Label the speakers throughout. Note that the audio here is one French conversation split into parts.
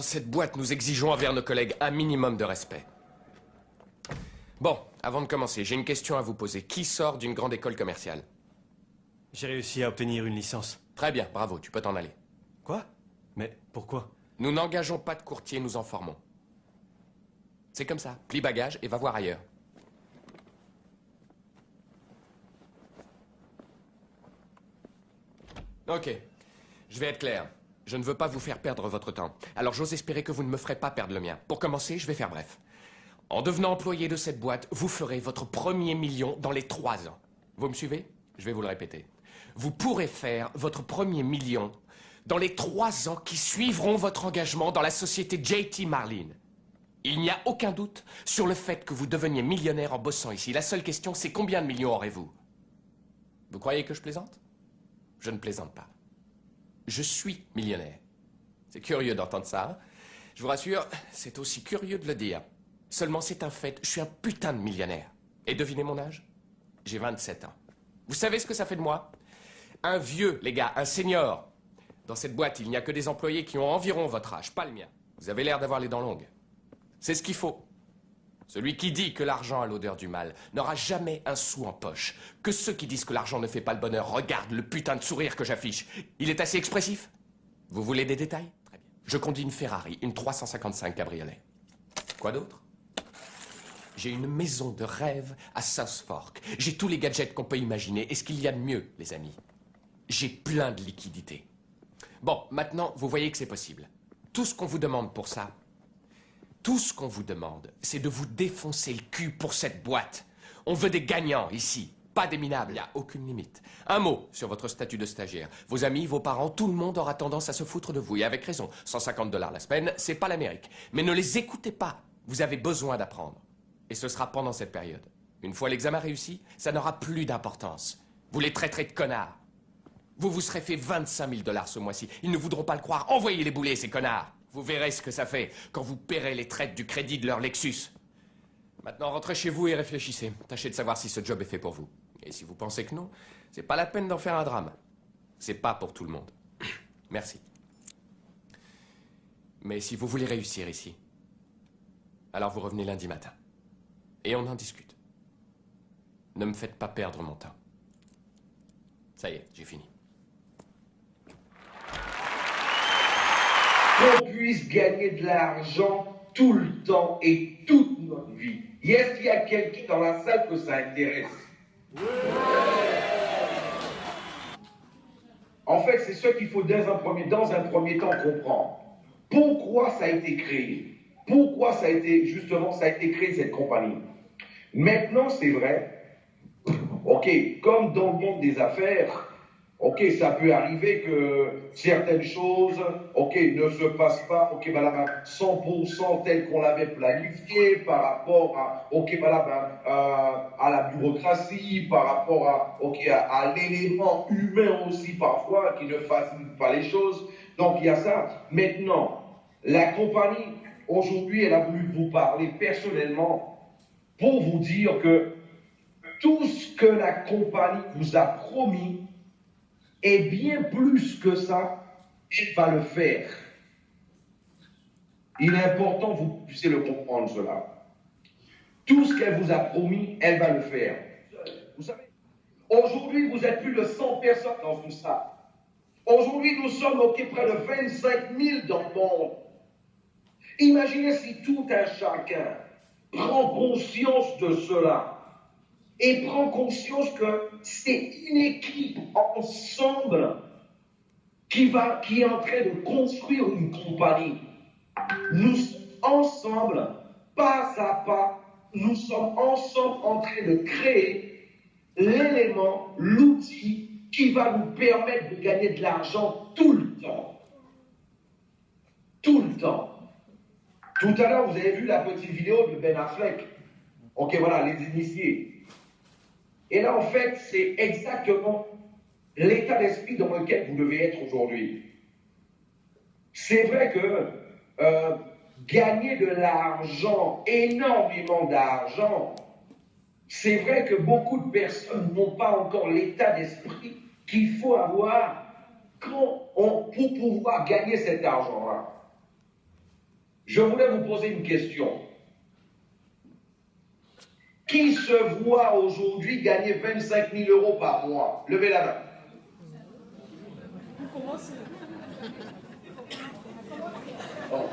Speaker 1: cette boîte, nous exigeons envers nos collègues un minimum de respect. Bon, avant de commencer, j'ai une question à vous poser. Qui sort d'une grande école commerciale?
Speaker 2: J'ai réussi à obtenir une licence.
Speaker 1: Très bien, bravo, tu peux t'en aller.
Speaker 2: Quoi? Mais pourquoi?
Speaker 1: Nous n'engageons pas de courtier, nous en formons. C'est comme ça. Plie bagage et va voir ailleurs. Ok. Je vais être clair. Je ne veux pas vous faire perdre votre temps. Alors j'ose espérer que vous ne me ferez pas perdre le mien. Pour commencer, je vais faire bref. En devenant employé de cette boîte, vous ferez votre premier million dans les 3 ans. Vous me suivez? Je vais vous le répéter. Vous pourrez faire votre premier million dans les 3 ans qui suivront votre engagement dans la société JT Marlin. Il n'y a aucun doute sur le fait que vous deveniez millionnaire en bossant ici. La seule question, c'est combien de millions aurez-vous? Vous croyez que je plaisante? Je ne plaisante pas. Je suis millionnaire. C'est curieux d'entendre ça, hein? Je vous rassure, c'est aussi curieux de le dire. Seulement, c'est un fait, je suis un putain de millionnaire. Et devinez mon âge? J'ai 27 ans. Vous savez ce que ça fait de moi? Un vieux, les gars, un senior. Dans cette boîte, il n'y a que des employés qui ont environ votre âge, pas le mien. Vous avez l'air d'avoir les dents longues. C'est ce qu'il faut. Celui qui dit que l'argent a l'odeur du mal n'aura jamais un sou en poche. Que ceux qui disent que l'argent ne fait pas le bonheur regardent le putain de sourire que j'affiche. Il est assez expressif? Vous voulez des détails? Très bien. Je conduis une Ferrari, une 355 cabriolet. Quoi d'autre? J'ai une maison de rêve à South Fork. J'ai tous les gadgets qu'on peut imaginer. Et ce qu'il y a de mieux, les amis, j'ai plein de liquidités. Bon, maintenant, vous voyez que c'est possible. Tout ce qu'on vous demande pour ça, tout ce qu'on vous demande, c'est de vous défoncer le cul pour cette boîte. On veut des gagnants ici, pas des minables. Il n'y a aucune limite. Un mot sur votre statut de stagiaire. Vos amis, vos parents, tout le monde aura tendance à se foutre de vous. Et avec raison. 150 $ la semaine, c'est pas l'Amérique. Mais ne les écoutez pas. Vous avez besoin d'apprendre. Et ce sera pendant cette période. Une fois l'examen réussi, ça n'aura plus d'importance. Vous les traiterez de connards. Vous vous serez fait 25 000 $ ce mois-ci. Ils ne voudront pas le croire. Envoyez les boulets, ces connards. Vous verrez ce que ça fait quand vous paierez les traites du crédit de leur Lexus. Maintenant, rentrez chez vous et réfléchissez. Tâchez de savoir si ce job est fait pour vous. Et si vous pensez que non, c'est pas la peine d'en faire un drame. C'est pas pour tout le monde. Merci. Mais si vous voulez réussir ici, alors vous revenez lundi matin. Et on en discute. Ne me faites pas perdre mon temps. Ça y est, j'ai fini.
Speaker 3: Qu'on puisse gagner de l'argent tout le temps et toute notre vie. Est-ce qu'il y a quelqu'un dans la salle que ça intéresse? En fait, c'est ce qu'il faut dans un premier temps comprendre. Pourquoi ça a été créé? Pourquoi ça a été créé cette compagnie? Maintenant, c'est vrai, ok, comme dans le monde des affaires, ok, ça peut arriver que certaines choses, ok, ne se passent pas, ok, voilà, 100% tel qu'on l'avait planifié par rapport à, ok, voilà, à la bureaucratie, par rapport à, ok, à l'élément humain aussi parfois qui ne facilite pas les choses. Donc il y a ça. Maintenant, la compagnie aujourd'hui, elle a voulu vous parler personnellement pour vous dire que tout ce que la compagnie vous a promis, et bien plus que ça, elle va le faire. Il est important que vous puissiez le comprendre, cela. Tout ce qu'elle vous a promis, elle va le faire. Vous savez, aujourd'hui, vous êtes plus de 100 personnes dans tout ça. Aujourd'hui, nous sommes près de 25 000 dans le monde. Imaginez si tout un chacun prend conscience de cela et prend conscience que c'est une équipe ensemble qui est en train de construire une compagnie. Nous sommes ensemble, pas à pas, nous sommes ensemble en train de créer l'élément, l'outil qui va nous permettre de gagner de l'argent tout le temps. Tout le temps. Tout à l'heure, vous avez vu la petite vidéo de Ben Affleck. Ok, voilà, les initiés. Et là, en fait, c'est exactement l'état d'esprit dans lequel vous devez être aujourd'hui. C'est vrai que gagner de l'argent, énormément d'argent, c'est vrai que beaucoup de personnes n'ont pas encore l'état d'esprit qu'il faut avoir pour pouvoir gagner cet argent-là. Je voulais vous poser une question. Qui se voit aujourd'hui gagner 25 000 euros par mois? Levez la main. Bon.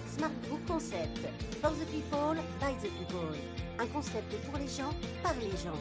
Speaker 4: Smart Group Concept. For the people, by the people. Un concept pour les gens, par les gens.